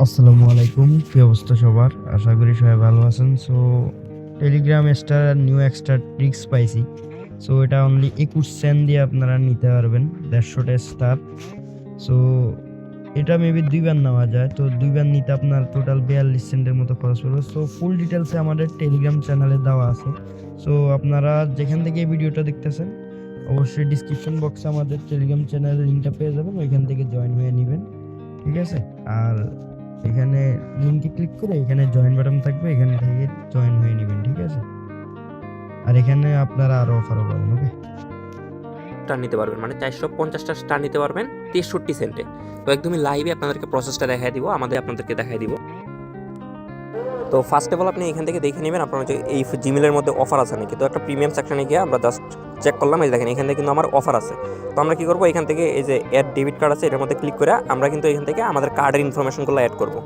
আসসালামু আলাইকুম, কি অবস্থা সবার? আশা করি সবাই ভালো আছেন। So Telegram star new extra tricks পাইছি। সো এটা অনলি 21 সেন্ট দিয়ে আপনারা নিতে পারবেন 150টা স্টার। সো এটা মেবি দুইবার নেওয়া যায়, তো দুইবার নিতে আপনার টোটাল 42 সেন্টের মতো খরচ পড়বে। সো ফুল ডিটেলসে আমাদের টেলিগ্রাম চ্যানেলে দেওয়া আছে। সো আপনারা যেখান থেকে এই ভিডিওটা দেখতেছেন অবশ্যই ডিসক্রিপশন বক্সে আমাদের টেলিগ্রাম চ্যানেলের লিঙ্কটা পেয়ে যাবেন, ওইখান থেকে জয়েন হয়ে নেবেন, ঠিক আছে? আর এখানে লিংকে ক্লিক করে এখানে জয়েন বাটন থাকবে, এখান থেকে জয়েন হয়ে নেবেন, ঠিক আছে? আর এখানে আপনারা আরো অফারও পাবেন। ওকে, স্টার নিতে পারবেন, মানে 450টা স্টার নিতে পারবেন 63 সেন্টে। তো একদমই লাইভে আপনাদেরকে প্রসেসটা দেখাই দিব, আপনাদেরকে দেখাই দিব। তো ফার্স্ট অফ অল আপনি এখান থেকে দেখে নেবেন আপনার যে এই জিমেলের মধ্যে অফার আছে নাকি। তো একটা প্রিমিয়াম সেকশনে গিয়ে আমরা জাস্ট চেক করলাম, এই দেখেন এখান থেকে কিন্তু আমার অফার আছে। তো আমরা কী করবো, এখান থেকে এই যে অ্যাড ডেবিট কার্ড আছে এটার মধ্যে ক্লিক করে আমরা কিন্তু এখান থেকে আমাদের কার্ডের ইনফরমেশনগুলো অ্যাড করবো।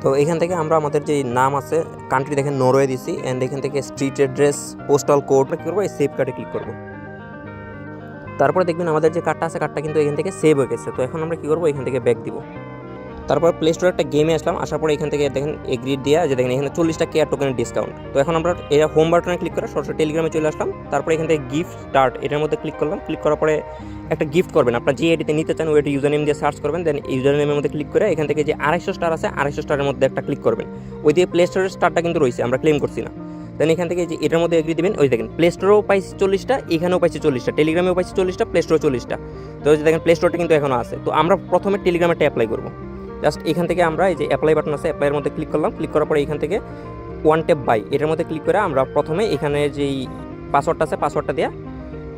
তো এখান থেকে আমরা আমাদের যে নাম আছে, কান্ট্রি দেখেন নরওয়ে দিছি, অ্যান্ড এখান থেকে স্ট্রিট অ্যাড্রেস, পোস্টাল কোড কী করবো, এই সেভ কার্ডে ক্লিক করবো। তারপরে দেখবেন আমাদের যে কার্ডটা আছে কার্ডটা কিন্তু এখান থেকে সেভ হয়ে গেছে। তো এখন আমরা কী করবো, এখান থেকে ব্যাক দিব। তারপর প্লে স্টোরে একটা গেমে আসলাম, আসার পরে এখান থেকে দেখেন এগ্রিড দেওয়া যে দেখেন এখানে 40টা কেয়ার টোকেনের ডিসকাউন্ট। তো এখন আমরা এটা হোম বাটনে ক্লিক করে সরাসরি টেলিগ্রামে চলে আসলাম। তারপরে এখান থেকে গিফট স্টার্ট এটার মধ্যে ক্লিক করলাম। ক্লিক করার পরে একটা গিফট করবেন, আপনার যে এডিতে নিতে চান ওইটা ইউজার নেম দিয়ে সার্চ করবেন। দেন ইউজার নেমের মধ্যে ক্লিক করে এখান থেকে যে 250 স্টার আছে 250 স্টারের মধ্যে একটা ক্লিক করবেন। ওই দিয়ে প্লে স্টোরের স্টারটা কিন্তু রয়েছে, আমরা ক্লেম করছি না। দেন এখান থেকে যে এটার মধ্যে এগ্রি দেবেন, ওই দেখেন প্লে স্টোরেও পাইছি 40টা, এখানেও পাইছি 40টা, টেলিগ্রামেও পাইছি 40টা, প্লে স্টোরে 40টা। তো ওই যে দেখেন প্লে স্টোরটা কিন্তু এখনও আছে। তো আমরা প্রথমে টেলিগ্রামেরটা অ্যাপ্লাই করবো। জাস্ট এখান থেকে আমরা এই যে অ্যাপ্লাই বাটন আছে অ্যাপ্লাইয়ের মধ্যে ক্লিক করলাম। ক্লিক করার পরে এখান থেকে ওয়ান ট্যাপ বাই এটার মধ্যে ক্লিক করে আমরা প্রথমে এখানে যেই পাসওয়ার্ডটা আছে পাসওয়ার্ডটা দিয়ে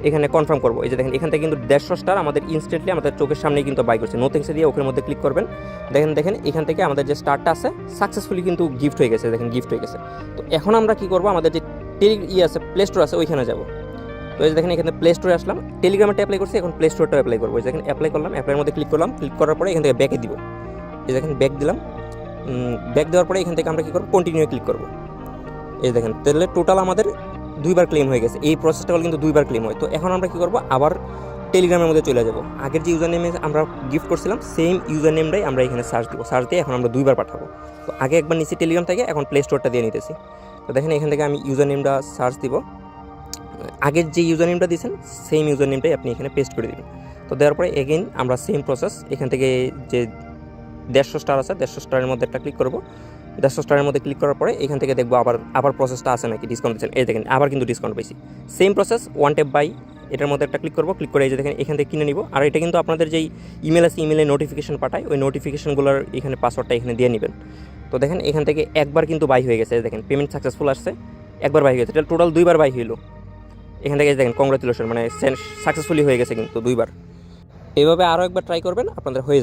এখানে কনফার্ম করবো। এই যে দেখেন এখান থেকে কিন্তু 150 স্টার আমাদের ইনস্ট্যান্টলি আমাদের চোখের সামনেই কিন্তু বাই করছে। নোথিংসে দিয়ে ওখানের মধ্যে ক্লিক করবেন। দেখেন এখান থেকে আমাদের যে স্টারটা আছে সাকসেসফুলি কিন্তু গিফট হয়ে গেছে, দেখেন গিফট হয়ে গেছে। তো এখন আমরা কি করবো, আমাদের যে আছে প্লে স্টোর আছে ওইখানে যাবো। তো এই যে দেখেন এখানে প্লে স্টোরে আসলাম, টেলিগ্রামটা অ্যাপ্লাই করছি, এখন প্লে স্টোরটা অ্যাপ্লাই করবো। দেখেন অ্যাপ্লাই করলাম, অ্যাপ্লাইয়ের মধ্যে ক্লিক করলাম। ক্লিক করার পরে এখান থেকে ব্যাকে দিব। এই দেখেন ব্যাক দিলাম। ব্যাক দেওয়ার পরে এখান থেকে আমরা কী করবো, কন্টিনিউ ক্লিক করবো। এই দেখেন তাহলে টোটাল আমাদের দুইবার ক্লেম হয়ে গেছে। এই প্রসেসটা কিন্তু দুইবার ক্লেম হয়। তো এখন আমরা কী করবো, আবার টেলিগ্রামের মধ্যে চলে যাব। আগের যে ইউজার নেমে আমরা গিফট করছিলাম সেম ইউজার নেমটাই আমরা এখানে সার্চ দিব। সার্চ দিয়ে এখন আমরা দুইবার পাঠাবো। তো আগে একবার নিচে টেলিগ্রাম থেকে, এখন প্লে স্টোরটা দিয়ে নিতেছি। তো দেখেন এখান থেকে আমি ইউজার নেমটা সার্চ দিব। আগের যে ইউজার নেমটা দিয়েছেন সেম ইউজার নেমটাই আপনি এখানে পেস্ট করে দেবেন। তো দেওয়ার পরে এগেইন আমরা সেম প্রসেস, এখান থেকে যে 150 স্টার আছে 150 স্টারের মধ্যে একটা ক্লিক করবো। 150 স্টারের মধ্যে ক্লিক করার পরে এখান থেকে দেখবো আবার প্রসেসটা আছে নাকি, ডিসকাউন্ট দিচ্ছেন। এই দেখেন আবার কিন্তু ডিসকাউন্ট পাইছি। Same process, one tap buy এটার মধ্যে একটা ক্লিক করবো। ক্লিক করে এই যে দেখেন এখান থেকে কিনে নিব। আর এটা কিন্তু আপনাদের যেই ইমেল আছে ইমেলে নোটিফিকেশন পাঠায়, ওই নোটিফিকেশনগুলোর এখানে পাসওয়ার্ডটা এখানে দিয়ে নেবেন। তো দেখেন এখান থেকে একবার কিন্তু বাই হয়ে গেছে, দেখেন পেমেন্ট সাকসেসফুল আসছে, একবার বাই হয়ে গেছে। এটা টোটাল দুইবার বাই হইলো। এখান থেকে দেখেন কংগ্রাচুলেশন, মানে সাকসেসফুলি হয়ে গেছে কিন্তু দুইবার। এইভাবে আরও একবার ট্রাই করবেন, আপনাদের হয়ে